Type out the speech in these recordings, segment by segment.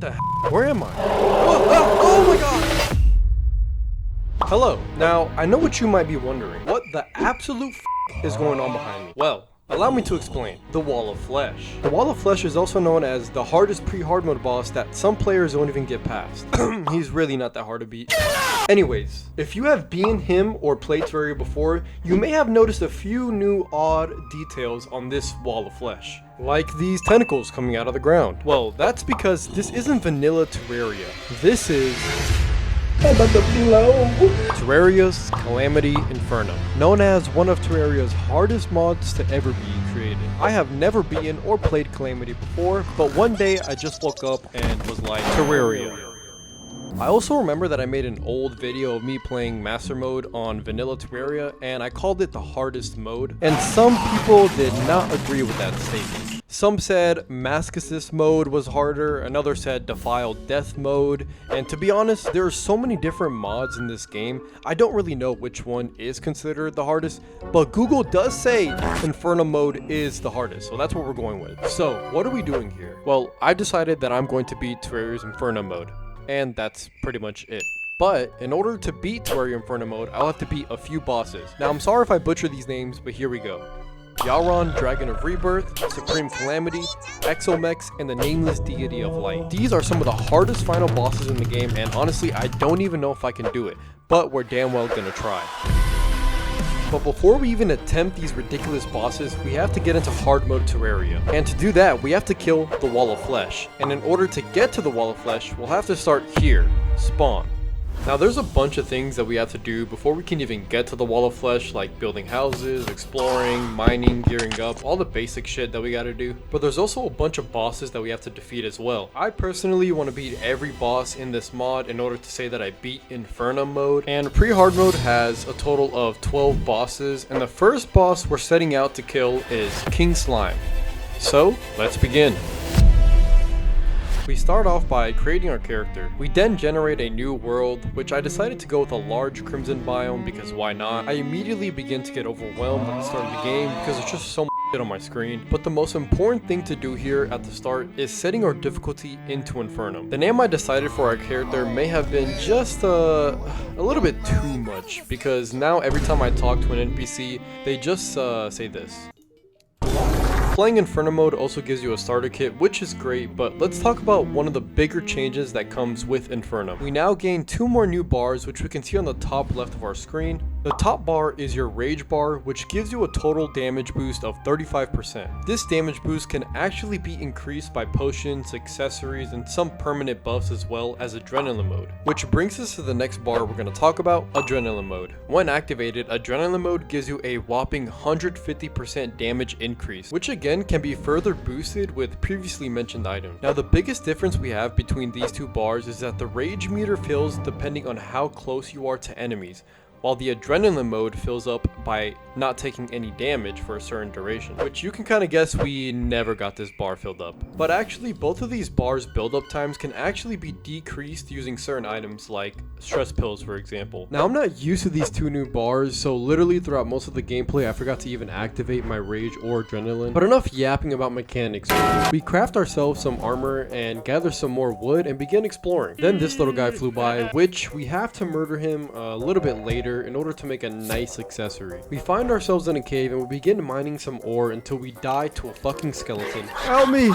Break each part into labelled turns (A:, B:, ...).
A: the heck? Where am I? Oh my god! Hello. Now, I know what you might be wondering. What the absolute is going on behind me? Well, allow me to explain. The Wall of Flesh. The Wall of Flesh is also known as the hardest pre-hard mode boss that some players don't even get past. He's really not that hard to beat. Anyways, if you have been him or played Terraria before, you may have noticed a few new odd details on this Wall of Flesh. Like these tentacles coming out of the ground. Well, that's because this isn't vanilla Terraria. This is Terraria's Calamity Infernum, known as one of Terraria's hardest mods to ever be created. I have never beaten or played Calamity before, but one day I just woke up and was like, Terraria. I also remember that I made an old video of me playing Master Mode on Vanilla Terraria, and I called it the hardest mode, and some people did not agree with that statement. Some said Masochism mode was harder, another said Defiled Death mode, and to be honest, there are so many different mods in this game, I don't really know which one is considered the hardest, but Google does say Infernum mode is the hardest, so that's what we're going with. So, what are we doing here? Well, I decided that I'm going to beat Terraria's Infernum mode, and that's pretty much it. But in order to beat Terraria Infernum mode, I'll have to beat a few bosses. Now, I'm sorry if I butcher these names, but here we go. Yalron, Dragon of Rebirth, Supreme Calamity, Exomex, and the Nameless Deity of Light. These are some of the hardest final bosses in the game, and honestly, I don't even know if I can do it, but we're damn well gonna try. But before we even attempt these ridiculous bosses, we have to get into hard mode Terraria. And to do that, we have to kill the Wall of Flesh. And in order to get to the Wall of Flesh, we'll have to start here, spawn. Now there's a bunch of things that we have to do before we can even get to the Wall of Flesh, like building houses, exploring, mining, gearing up, all the basic shit that we gotta do. But there's also a bunch of bosses that we have to defeat as well. I personally want to beat every boss in this mod in order to say that I beat Infernum mode. And pre-hard mode has a total of 12 bosses, and the first boss we're setting out to kill is King Slime. So, let's begin. We start off by creating our character. We then generate a new world, which I decided to go with a large crimson biome because why not? I immediately begin to get overwhelmed at the start of the game because there's just so much shit on my screen. But the most important thing to do here at the start is setting our difficulty into Infernum. The name I decided for our character may have been just a little bit too much, because now every time I talk to an NPC, they just say this. Playing Infernum mode also gives you a starter kit, which is great, but let's talk about one of the bigger changes that comes with Infernum. We now gain 2 more new bars, which we can see on the top left of our screen. The top bar is your rage bar, which gives you a total damage boost of 35%. This damage boost can actually be increased by potions, accessories, and some permanent buffs as well as adrenaline mode. Which brings us to the next bar we're going to talk about, adrenaline mode. When activated, adrenaline mode gives you a whopping 150% damage increase, which again can be further boosted with previously mentioned items. Now the biggest difference we have between these two bars is that the rage meter fills depending on how close you are to enemies, while the adrenaline mode fills up by not taking any damage for a certain duration, which you can kind of guess we never got this bar filled up. But actually both of these bars build-up times can actually be decreased using certain items like stress pills, for example. Now I'm not used to these 2 new bars, so literally throughout most of the gameplay I forgot to even activate my rage or adrenaline. But enough yapping about mechanics. We craft ourselves some armor and gather some more wood and begin exploring. Then this little guy flew by, which we have to murder him a little bit later in order to make a nice accessory. We find ourselves in a cave and we begin mining some ore until we die to a fucking skeleton. Help me!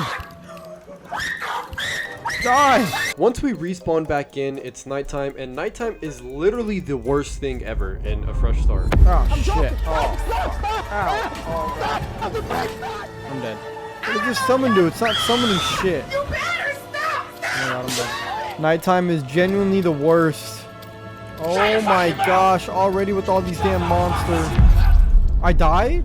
A: Die! Once we respawn back in, it's nighttime, and nighttime is literally the worst thing ever in a fresh start. Oh shit. Oh. Ow. Oh. I'm dead. It just summoned you. It's not summoning shit. You better stop! Oh my God, I'm dead. Nighttime is genuinely the worst. Oh my gosh, already with all these damn monsters. I died?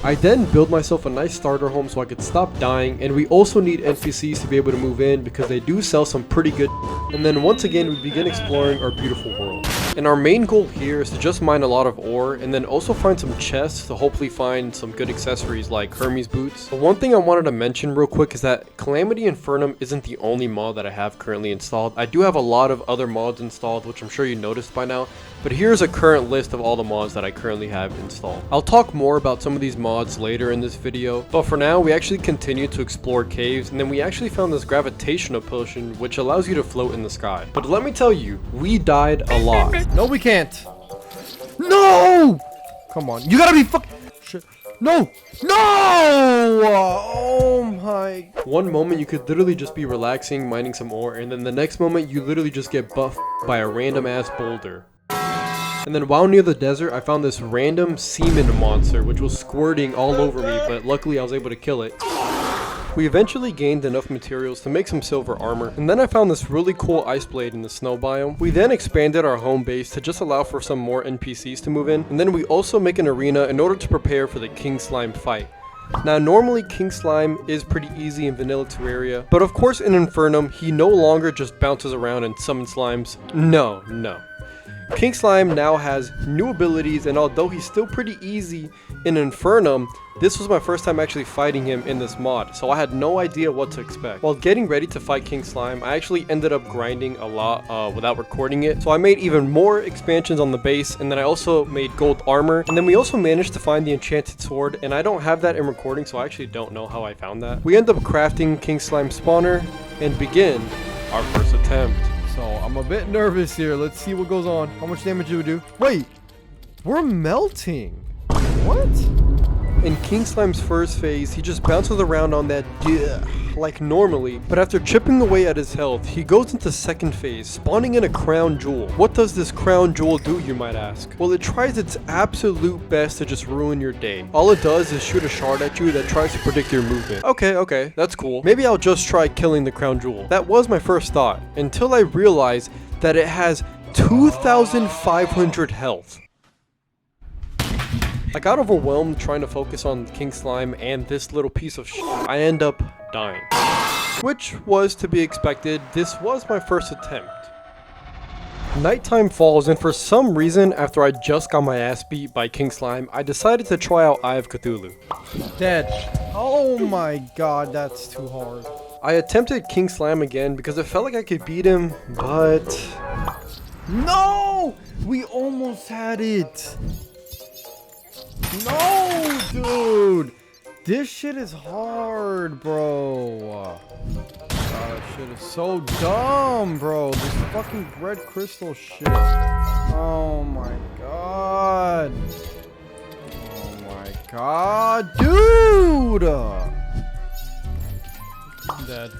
A: I then build myself a nice starter home so I could stop dying, and we also need NPCs to be able to move in because they do sell some pretty good. And then once again we begin exploring our beautiful world. And our main goal here is to just mine a lot of ore and then also find some chests to hopefully find some good accessories like Hermes boots. But one thing I wanted to mention real quick is that Calamity Infernum isn't the only mod that I have currently installed. I do have a lot of other mods installed, which I'm sure you noticed by now. But here's a current list of all the mods that I currently have installed. I'll talk more about some of these mods later in this video, but for now we actually continue to explore caves, and then we actually found this gravitational potion which allows you to float in the sky. But let me tell you, we died a lot.
B: No, we can't. No! Come on, you gotta be shit. No! No! Oh my.
A: One moment you could literally just be relaxing, mining some ore, and then the next moment you literally just get buffed by a random ass boulder. And then while near the desert, I found this random semen monster which was squirting all over me, but luckily I was able to kill it. We eventually gained enough materials to make some silver armor, and then I found this really cool ice blade in the snow biome. We then expanded our home base to just allow for some more NPCs to move in, and then we also make an arena in order to prepare for the King Slime fight. Now normally King Slime is pretty easy in vanilla Terraria, but of course in Infernum he no longer just bounces around and summons slimes. No. King Slime now has new abilities, and although he's still pretty easy in Infernum, this was my first time actually fighting him in this mod, so I had no idea what to expect. While getting ready to fight King Slime, I actually ended up grinding a lot without recording it, so I made even more expansions on the base, and then I also made gold armor, and then we also managed to find the enchanted sword, and I don't have that in recording, so I actually don't know how I found that. We end up crafting King Slime spawner and begin our first attempt.
B: So I'm a bit nervous here. Let's see what goes on. How much damage do we do? Wait, we're melting. What?
A: In King Slime's first phase, he just bounces around on that like normally, but after chipping away at his health, he goes into second phase, spawning in a crown jewel. What does this crown jewel do, you might ask? Well, it tries its absolute best to just ruin your day. All it does is shoot a shard at you that tries to predict your movement. Okay, that's cool. Maybe I'll just try killing the crown jewel. That was my first thought, until I realized that it has 2,500 health. I got overwhelmed trying to focus on King Slime and this little piece of shit. I end up dying. Which was to be expected. This was my first attempt. Nighttime falls, and for some reason, after I just got my ass beat by King Slime, I decided to try out Eye of Cthulhu.
B: Dead. Oh my god, that's too hard.
A: I attempted King Slime again because it felt like I could beat him, but...
B: No! We almost had it. No, dude! This shit is hard, bro. This shit is so dumb, bro. This fucking red crystal shit. Oh my god. Oh my god, dude! I'm dead.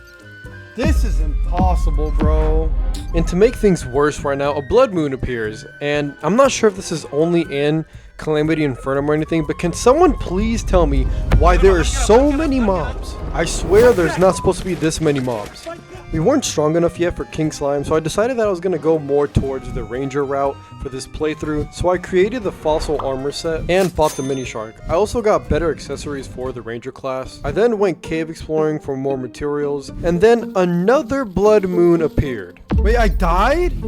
B: This is impossible, bro.
A: And to make things worse right now, a blood moon appears, and I'm not sure if this is only in Calamity Infernum or anything, but can someone please tell me why there are so many mobs? I swear there's not supposed to be this many mobs. We weren't strong enough yet for King Slime, so I decided that I was going to go more towards the ranger route for this playthrough, so I created the fossil armor set and bought the mini shark. I also got better accessories for the ranger class. I then went cave exploring for more materials, and then another blood moon appeared.
B: Wait, I died?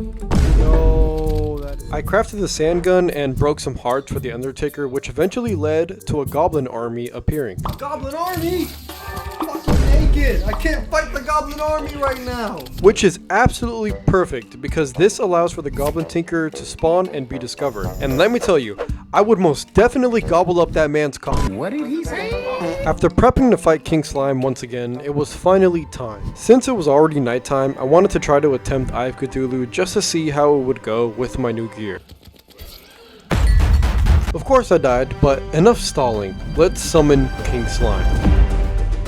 B: No,
A: I crafted the sand gun and broke some hearts for the Undertaker, which eventually led to a goblin army appearing.
B: Goblin army? Fucking naked! I can't fight the goblin army right now!
A: Which is absolutely perfect, because this allows for the goblin tinker to spawn and be discovered. And let me tell you, I would most definitely gobble up that man's cock.
C: What did he say?
A: After prepping to fight King Slime once again, it was finally time. Since it was already nighttime, I wanted to try to attempt Eye of Cthulhu just to see how it would go with my new gear. Of course I died, but enough stalling. Let's summon King Slime.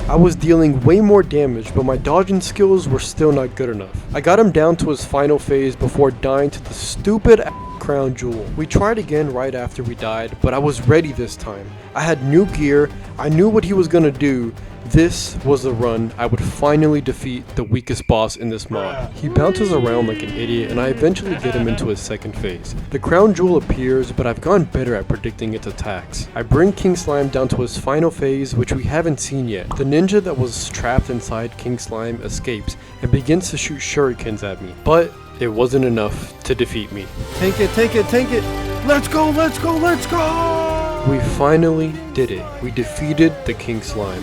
A: I was dealing way more damage, but my dodging skills were still not good enough. I got him down to his final phase before dying to the stupid crown jewel. We tried again right after we died, but I was ready this time. I had new gear, I knew what he was gonna do. This was the run. I would finally defeat the weakest boss in this mod. He bounces around like an idiot, and I eventually get him into his second phase. The crown jewel appears, but I've gotten better at predicting its attacks. I bring King Slime down to his final phase, which we haven't seen yet. The ninja that was trapped inside King Slime escapes and begins to shoot shurikens at me. But it wasn't enough to defeat me.
B: Tank it, tank it, tank it. Let's go, let's go, let's go!
A: We finally did it. We defeated the King Slime.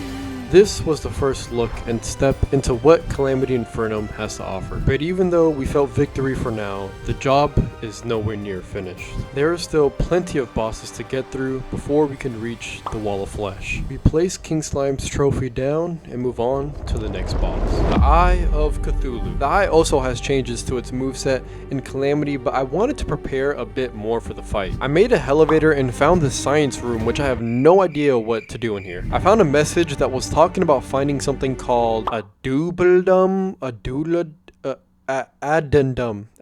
A: This was the first look and step into what Calamity Infernum has to offer. But even though we felt victory for now, the job is nowhere near finished. There are still plenty of bosses to get through before we can reach the Wall of Flesh. We place King Slime's trophy down and move on to the next boss. The Eye of Cthulhu. The Eye also has changes to its moveset in Calamity, but I wanted to prepare a bit more for the fight. I made a elevator and found the science room, which I have no idea what to do in here. I found a message that was talking about finding something called a doobledum, addendum.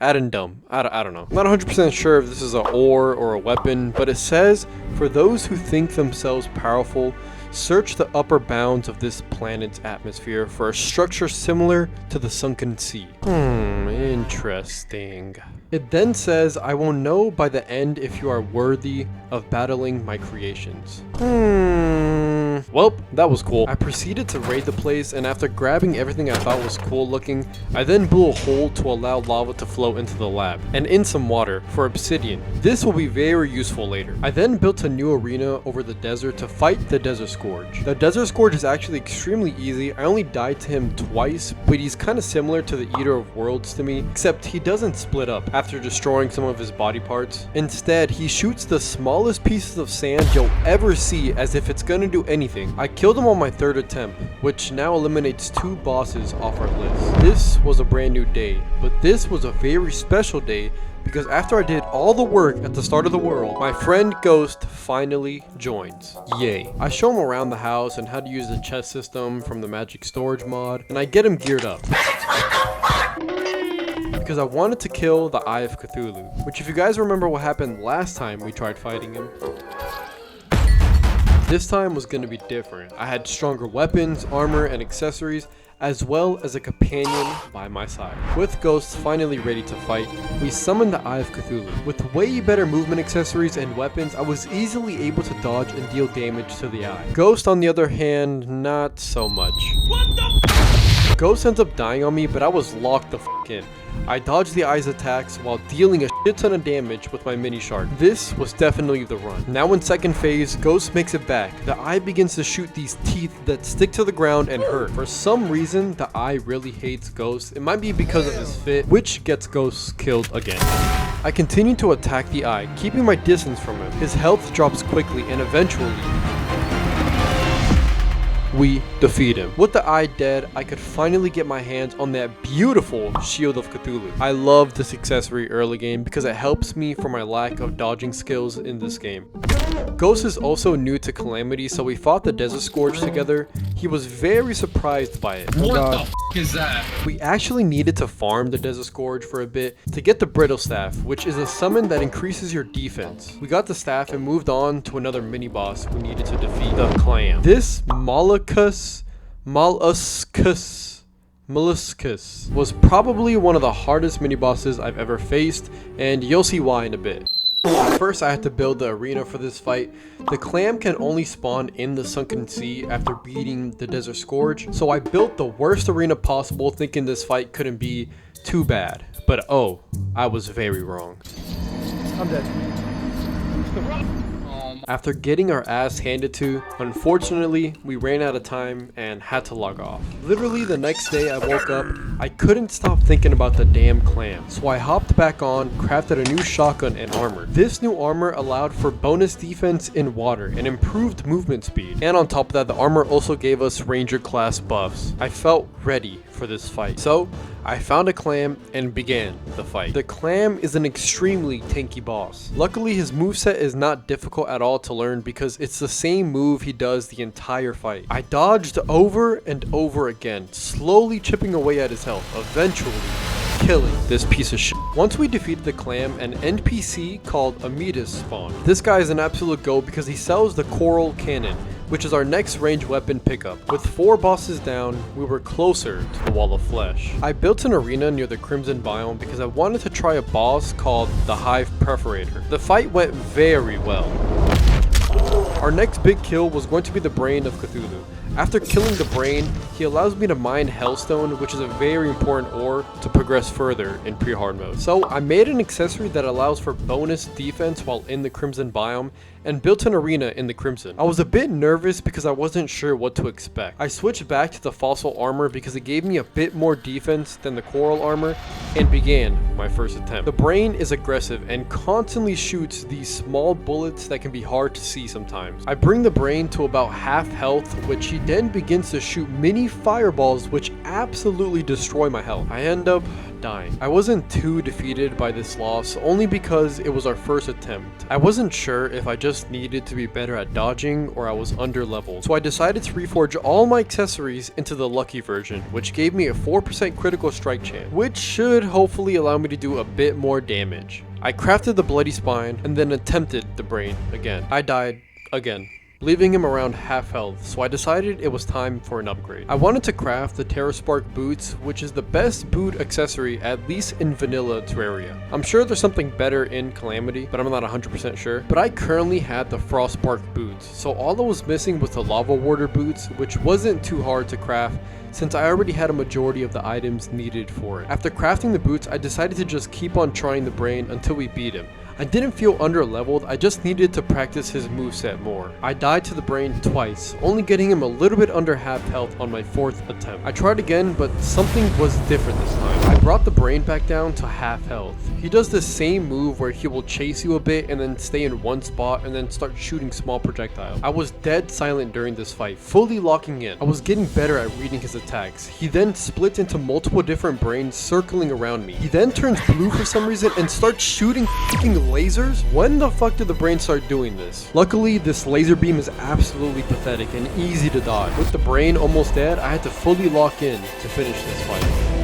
A: I don't know. I'm not 100% sure if this is an ore or a weapon, but it says, for those who think themselves powerful, search the upper bounds of this planet's atmosphere for a structure similar to the sunken sea. Interesting. It then says, I will know by the end if you are worthy of battling my creations. Well, that was cool. I proceeded to raid the place, and after grabbing everything I thought was cool looking, I then blew a hole to allow lava to flow into the lab, and in some water for obsidian. This will be very useful later. I then built a new arena over the desert to fight the Desert Scourge. The Desert Scourge is actually extremely easy. I only died to him twice, but he's kind of similar to the Eater of Worlds to me, except he doesn't split up after destroying some of his body parts. Instead, he shoots the smallest pieces of sand you'll ever see as if it's gonna do anything. I killed him on my third attempt, which now eliminates 2 bosses off our list. This was a brand new day, but this was a very special day because after I did all the work at the start of the world, my friend Ghost finally joins. Yay. I show him around the house and how to use the chest system from the magic storage mod, and I get him geared up because I wanted to kill the Eye of Cthulhu, which if you guys remember what happened last time we tried fighting him, this time was going to be different. I had stronger weapons, armor, and accessories, as well as a companion by my side. With Ghost finally ready to fight, we summoned the Eye of Cthulhu. With way better movement accessories and weapons, I was easily able to dodge and deal damage to the Eye. Ghost, on the other hand, not so much. Ghost ends up dying on me, but I was locked the f in. I dodged the Eye's attacks while dealing a shit ton of damage with my mini shark. This was definitely the run. Now in second phase, Ghost makes it back. The Eye begins to shoot these teeth that stick to the ground and hurt. For some reason, the Eye really hates Ghost. It might be because of his fit, which gets Ghost killed again. I continue to attack the Eye, keeping my distance from him. His health drops quickly and eventually we defeat him. With the Eye dead, I could finally get my hands on that beautiful Shield of Cthulhu. I love this accessory early game because it helps me for my lack of dodging skills in this game. Ghost is also new to Calamity, so we fought the Desert Scourge together. He was very surprised by it.
C: What the f is that?
A: We actually needed to farm the Desert Scourge for a bit to get the Brittle Staff, which is a summon that increases your defense. We got the staff and moved on to another mini boss we needed to defeat, the Clam. This molluscus was probably one of the hardest mini bosses I've ever faced, and you'll see why in a bit. First, I had to build the arena for this fight. The Clam can only spawn in the sunken sea after beating the Desert Scourge, so I built the worst arena possible thinking this fight couldn't be too bad. But oh, I was very wrong.
B: I'm dead.
A: After getting our ass handed to, unfortunately, we ran out of time and had to log off. Literally the next day I woke up, I couldn't stop thinking about the damn Clam. So I hopped back on, crafted a new shotgun and armor. This new armor allowed for bonus defense in water and improved movement speed. And on top of that, the armor also gave us Ranger class buffs. I felt ready for this fight. So I found a Clam and began the fight. The Clam is an extremely tanky boss. Luckily, his moveset is not difficult at all to learn because it's the same move he does the entire fight. I dodged over and over again, slowly chipping away at his health, eventually killing this piece of shit. Once we defeated the Clam, an NPC called Ametus spawned. This guy is an absolute go because he sells the Coral Cannon, which is our next range weapon pickup. With 4 bosses down, we were closer to the Wall of Flesh. I built an arena near the Crimson biome because I wanted to try a boss called the Hive Perforator. The fight went very well. Our next big kill was going to be the brain of Cthulhu. After killing the brain, he allows me to mine Hellstone, which is a very important ore to progress further in pre-hard mode. So I made an accessory that allows for bonus defense while in the Crimson biome, and built an arena in the Crimson. I was a bit nervous because I wasn't sure what to expect. I switched back to the fossil armor because it gave me a bit more defense than the coral armor, and began my first attempt. The brain is aggressive and constantly shoots these small bullets that can be hard to see sometimes. I bring the brain to about half health, which he then begins to shoot mini fireballs which absolutely destroy my health. I end up dying. I wasn't too defeated by this loss, only because it was our first attempt. I wasn't sure if I just needed to be better at dodging or I was under leveled, so I decided to reforge all my accessories into the lucky version, which gave me a 4% critical strike chance, which should hopefully allow me to do a bit more damage. I crafted the bloody spine and then attempted the brain again. I died again, leaving him around half health, so I decided it was time for an upgrade. I wanted to craft the Terraspark boots, which is the best boot accessory, at least in vanilla Terraria. I'm sure there's something better in Calamity, but I'm not 100% sure. But I currently had the Frostbark boots, so all I was missing was the Lava Warder boots, which wasn't too hard to craft since I already had a majority of the items needed for it. After crafting the boots, I decided to just keep on trying the brain until we beat him. I didn't feel under leveled, I just needed to practice his moveset more. I died to the brain twice, only getting him a little bit under half health on my 4th attempt. I tried again, but something was different this time. I brought the brain back down to half health. He does the same move where he will chase you a bit and then stay in one spot and then start shooting small projectiles. I was dead silent during this fight, fully locking in. I was getting better at reading his attacks. He then splits into multiple different brains circling around me. He then turns blue for some reason and starts shooting f***ing lasers? When the fuck did the brain start doing this? Luckily, this laser beam is absolutely pathetic and easy to dodge. With the brain almost dead, I had to fully lock in to finish this fight.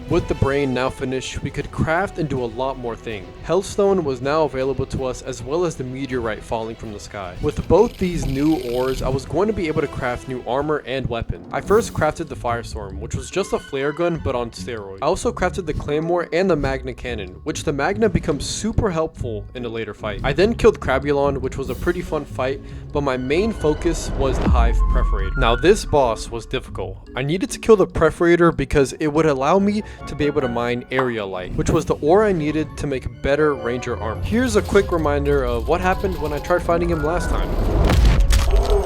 A: With the brain now finished, we could craft and do a lot more things. Hellstone was now available to us, as well as the meteorite falling from the sky. With both these new ores, I was going to be able to craft new armor and weapons. I first crafted the Firestorm, which was just a flare gun but on steroids. I also crafted the Claymore and the Magna Cannon, which the Magna becomes super helpful in a later fight. I then killed Crabulon, which was a pretty fun fight, but my main focus was the Hive Perforator. Now this boss was difficult. I needed to kill the Perforator because it would allow me to be able to mine Area Light, which was the ore I needed to make better Ranger armor. Here's a quick reminder of what happened when I tried fighting him last time.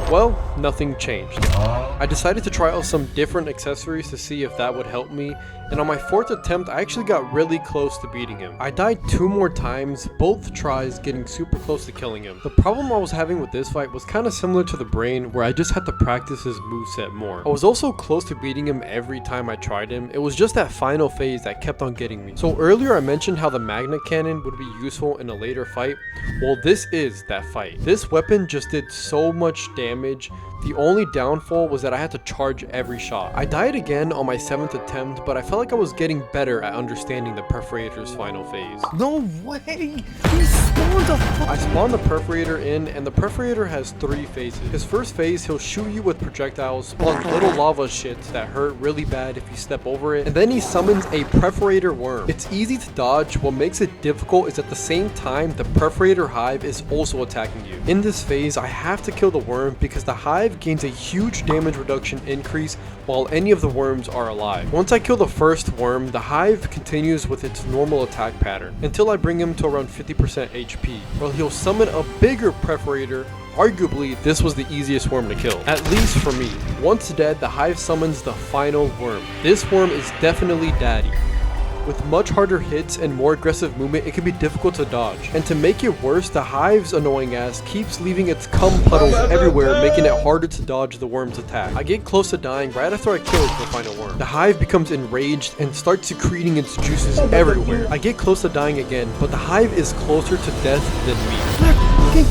A: Well, nothing changed. I decided to try out some different accessories to see if that would help me, and on my 4th attempt, I actually got really close to beating him. I died 2 more times, both tries getting super close to killing him. The problem I was having with this fight was kind of similar to the brain, where I just had to practice his moveset more. I was also close to beating him every time I tried him. It was just that final phase that kept on getting me. So earlier I mentioned how the Magna Cannon would be useful in a later fight. Well, this is that fight. This weapon just did so much damage. The only downfall was that I had to charge every shot. I died again on my 7th attempt, but I felt like I was getting better at understanding the Perforator's final phase.
B: No way! He spawned a
A: I spawned the Perforator in, and the Perforator has 3 phases. His first phase, he'll shoot you with projectiles, spawn little lava shits that hurt really bad if you step over it, and then he summons a Perforator worm. It's easy to dodge. What makes it difficult is at the same time, the Perforator hive is also attacking you. In this phase, I have to kill the worm because the hive gains a huge damage reduction increase while any of the worms are alive. Once I kill the first worm, the hive continues with its normal attack pattern until I bring him to around 50% HP, while he'll summon a bigger Perforator. Arguably, this was the easiest worm to kill, at least for me. Once dead, the hive summons the final worm. This worm is definitely daddy. With much harder hits and more aggressive movement, it can be difficult to dodge. And to make it worse, the hive's annoying ass keeps leaving its cum puddles everywhere, making it harder to dodge the worm's attack. I get close to dying right after I kill the final worm. The hive becomes enraged and starts secreting its juices everywhere. I get close to dying again, but the hive is closer to death than me.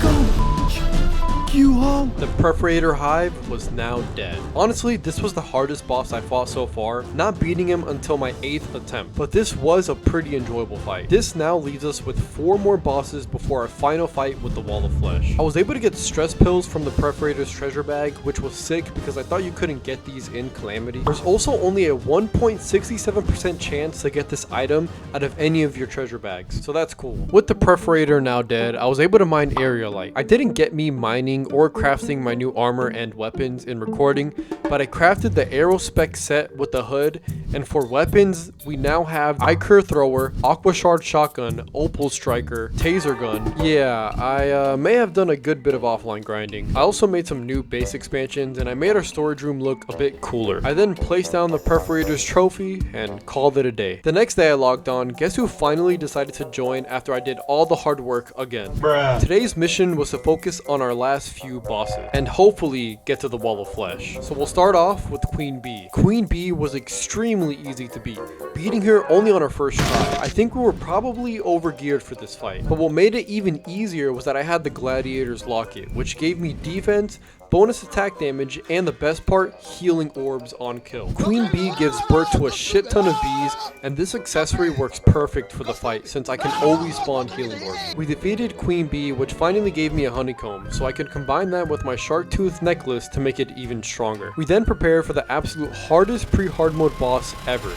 B: Fuck you, hoe!
A: The Perforator hive was now dead. Honestly, this was the hardest boss I fought so far, not beating him until my 8th attempt, but this was a pretty enjoyable fight. This now leaves us with 4 more bosses before our final fight with the Wall of Flesh. I was able to get stress pills from the Perforator's treasure bag, which was sick because I thought you couldn't get these in Calamity. There's also only a 1.67% chance to get this item out of any of your treasure bags, so that's cool. With the Perforator now dead, I was able to mine area light. I didn't get me mining or crafting my new armor and weapons in recording, but I crafted the arrow spec set with the hood, and for weapons, we now have Ichor Thrower, Aqua Shard Shotgun, Opal Striker, Taser Gun. Yeah, I may have done a good bit of offline grinding. I also made some new base expansions, and I made our storage room look a bit cooler. I then placed down the Perforator's trophy and called it a day. The next day I logged on, guess who finally decided to join after I did all the hard work again? Bruh. Today's mission was to focus on our last few bosses, and hopefully get to the Wall of Flesh. So we'll start off with Queen Bee. Queen Bee was extremely easy to beat, beating her only on our first try. I think we were probably overgeared for this fight, but what made it even easier was that I had the Gladiator's Locket, which gave me defense, bonus attack damage, and the best part, healing orbs on kill. Queen Bee gives birth to a shit ton of bees, and this accessory works perfect for the fight since I can always spawn healing orbs. We defeated Queen Bee, which finally gave me a honeycomb, so I could combine that with my shark tooth necklace to make it even stronger. We then prepare for the absolute hardest pre-hard mode boss ever.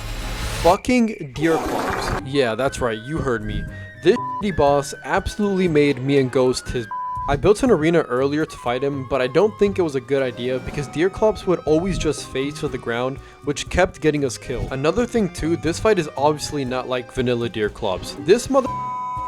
A: Fucking Deerclops. Yeah, that's right, you heard me. This shitty boss absolutely made me and Ghost his. I built an arena earlier to fight him, but I don't think it was a good idea because Deerclops would always just face to the ground, which kept getting us killed. Another thing too, this fight is obviously not like vanilla Deerclops. This mother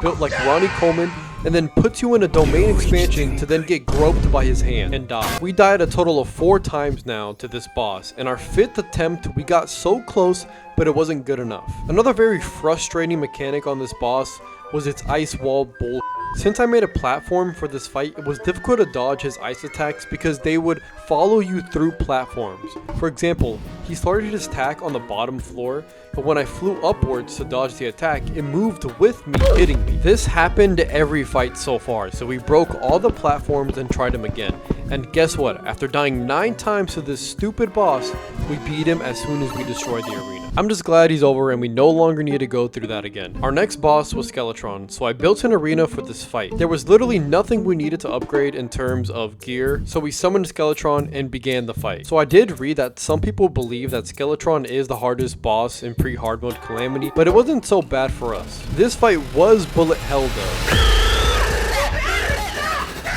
A: built like Ronnie Coleman and then puts you in a domain expansion to then get groped by his hand and die. We died a total of 4 times now to this boss, and our 5th attempt we got so close, but it wasn't good enough. Another very frustrating mechanic on this boss was its ice wall bull. Since I made a platform for this fight, it was difficult to dodge his ice attacks because they would follow you through platforms. For example, he started his attack on the bottom floor, but when I flew upwards to dodge the attack, it moved with me, hitting me. This happened every fight so far, so we broke all the platforms and tried him again. And guess what? After dying 9 times to this stupid boss, we beat him as soon as we destroyed the arena. I'm just glad he's over and we no longer need to go through that again. Our next boss was Skeletron, so I built an arena for this fight. There was literally nothing we needed to upgrade in terms of gear, so we summoned Skeletron and began the fight. So I did read that some people believe that Skeletron is the hardest boss in pre-hard mode Calamity, but it wasn't so bad for us. This fight was bullet hell though.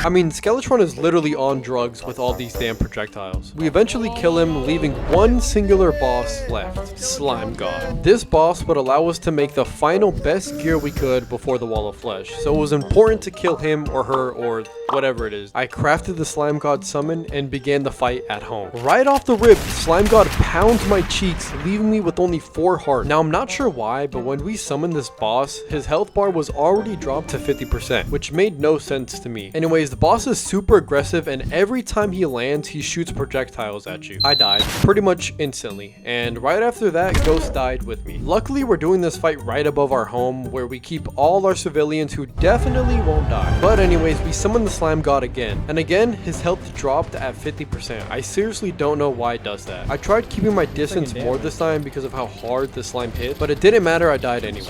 A: I mean, Skeletron is literally on drugs with all these damn projectiles. We eventually kill him, leaving one singular boss left, Slime God. This boss would allow us to make the final best gear we could before the Wall of Flesh, so it was important to kill him or her or whatever it is. I crafted the Slime God summon and began the fight at home. Right off the rip, Slime God pounds my cheeks, leaving me with only 4 hearts. Now I'm not sure why, but when we summoned this boss, his health bar was already dropped to 50%, which made no sense to me. Anyways, the boss is super aggressive, and every time he lands, he shoots projectiles at you. I died pretty much instantly, and right after that, Ghost died with me. Luckily, we're doing this fight right above our home, where we keep all our civilians who definitely won't die. But anyways, we summon the Slime God again, and again, his health dropped at 50%. I seriously don't know why it does that. I tried keeping my distance more this time because of how hard the slime hit, but it didn't matter, I died anyways.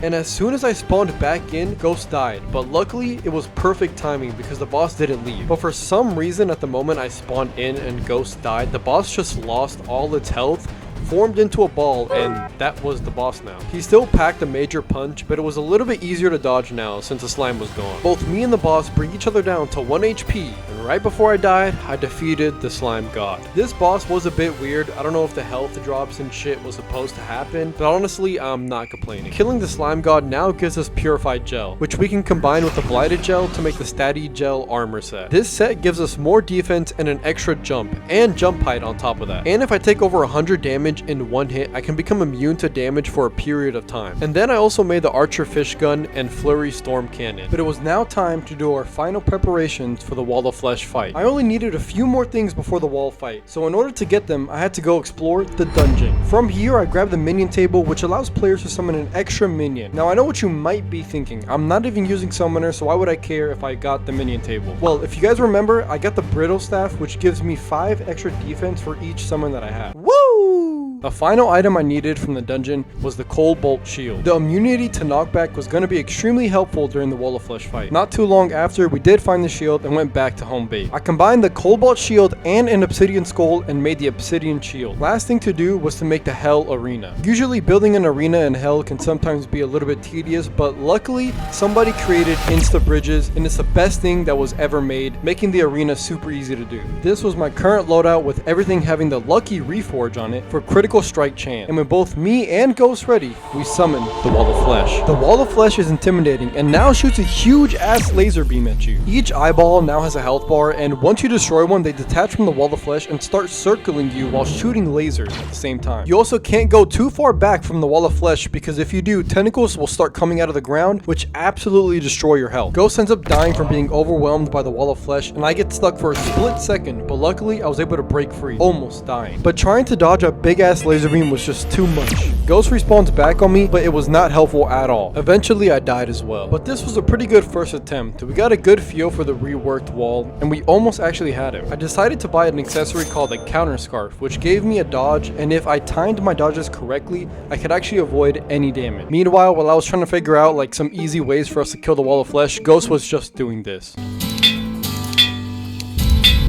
A: And as soon as I spawned back in, Ghost died, but luckily, it was perfect timing because the boss didn't leave. But for some reason, at the moment I spawned in and Ghost died, the boss just lost all its health, formed into a ball, and that was the boss now. He still packed a major punch, but it was a little bit easier to dodge now since the slime was gone. Both me and the boss bring each other down to 1 HP, and right before I died, I defeated the Slime God. This boss was a bit weird. I don't know if the health drops and shit was supposed to happen, but honestly, I'm not complaining. Killing the Slime God now gives us Purified Gel, which we can combine with the Blighted Gel to make the Statty Gel armor set. This set gives us more defense and an extra jump, and jump height on top of that. And if I take over 100 damage in 1 hit, I can become immune to damage for a period of time. And then I also made the Archer Fish Gun and Flurry Storm Cannon. But it was now time to do our final preparations for the Wall of Flesh Flesh fight. I only needed a few more things before the wall fight, so in order to get them, I had to go explore the dungeon. From here, I grabbed the minion table, which allows players to summon an extra minion. Now, I know what you might be thinking. I'm not even using summoner, so why would I care if I got the minion table? Well, if you guys remember, I got the brittle staff, which gives me 5 extra defense for each summon that I have. Woo! The final item I needed from the dungeon was the Cold Bolt Shield. The immunity to knockback was going to be extremely helpful during the Wall of Flesh fight. Not too long after, we did find the shield and went back to home base. I combined the Cold Bolt Shield and an Obsidian Skull and made the Obsidian Shield. Last thing to do was to make the Hell Arena. Usually building an arena in Hell can sometimes be a little bit tedious, but luckily somebody created Insta Bridges and it's the best thing that was ever made, making the arena super easy to do. This was my current loadout with everything having the Lucky Reforge on it for critical strike chance. And with both me and Ghost ready, we summoned the Wall of Flesh. The Wall of Flesh is intimidating and now shoots a huge ass laser beam at you. Each eyeball now has a health bar, and once you destroy one, they detach from the Wall of Flesh and start circling you while shooting lasers at the same time. You also can't go too far back from the Wall of Flesh, because if you do, tentacles will start coming out of the ground, which absolutely destroy your health. Ghost ends up dying from being overwhelmed by the Wall of Flesh, and I get stuck for a split second, but luckily I was able to break free, almost dying. But trying to dodge a big ass laser beam was just too much. Ghost respawns back on me, but it was not helpful at all. Eventually I died as well. But this was a pretty good first attempt. We got a good feel for the reworked wall, and we almost actually had it. I decided to buy an accessory called a counter scarf, which gave me a dodge, and if I timed my dodges correctly, I could actually avoid any damage. Meanwhile, while I was trying to figure out like some easy ways for us to kill the Wall of Flesh, Ghost was just doing this.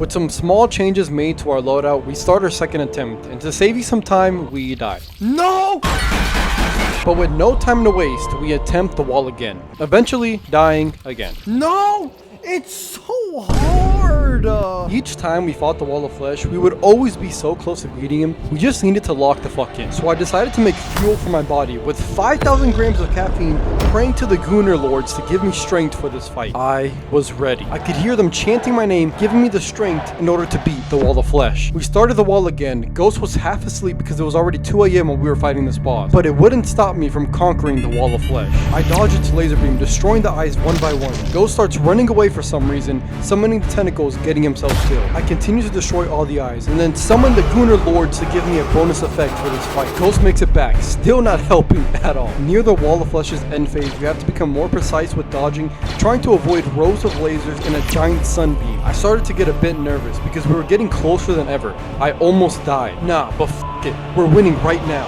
A: With some small changes made to our loadout, we start our second attempt, and to save you some time, we die. No! But with no time to waste, we attempt the wall again, eventually dying again. No! It's so hard! Each time we fought the Wall of Flesh, we would always be so close to beating him, we just needed to lock the fuck in. So I decided to make fuel for my body with 5,000 grams of caffeine, praying to the Gunnar Lords to give me strength for this fight. I was ready. I could hear them chanting my name, giving me the strength in order to beat the Wall of Flesh. We started the wall again. Ghost was half asleep because it was already 2 AM when we were fighting this boss, but it wouldn't stop me from conquering the Wall of Flesh. I dodged its laser beam, destroying the eyes one by one. Ghost starts running away for some reason, summoning the tentacles, getting himself killed. I continue to destroy all the eyes, and then summon the Gunnar Lords to give me a bonus effect for this fight. Ghost makes it back, still not helping at all. Near the Wall of Flesh's end phase, you have to become more precise with dodging, trying to avoid rows of lasers and a giant sunbeam. I started to get a bit nervous because we were getting closer than ever. I almost died. Nah, but f it, we're winning right now.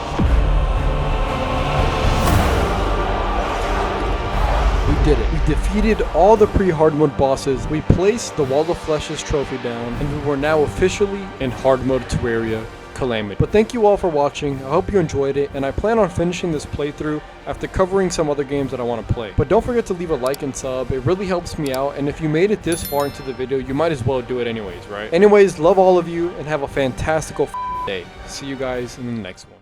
A: We did it. We defeated all the pre-hard mode bosses. We placed the Wall of Flesh's trophy down, and we were now officially in hard mode Terraria Calamity. But thank you all for watching. I hope you enjoyed it, and I plan on finishing this playthrough after covering some other games that I want to play. But don't forget to leave a like and sub. It really helps me out, and if you made it this far into the video, you might as well do it anyways, right? Anyways, love all of you, and have a fantastical day. See you guys in the next one.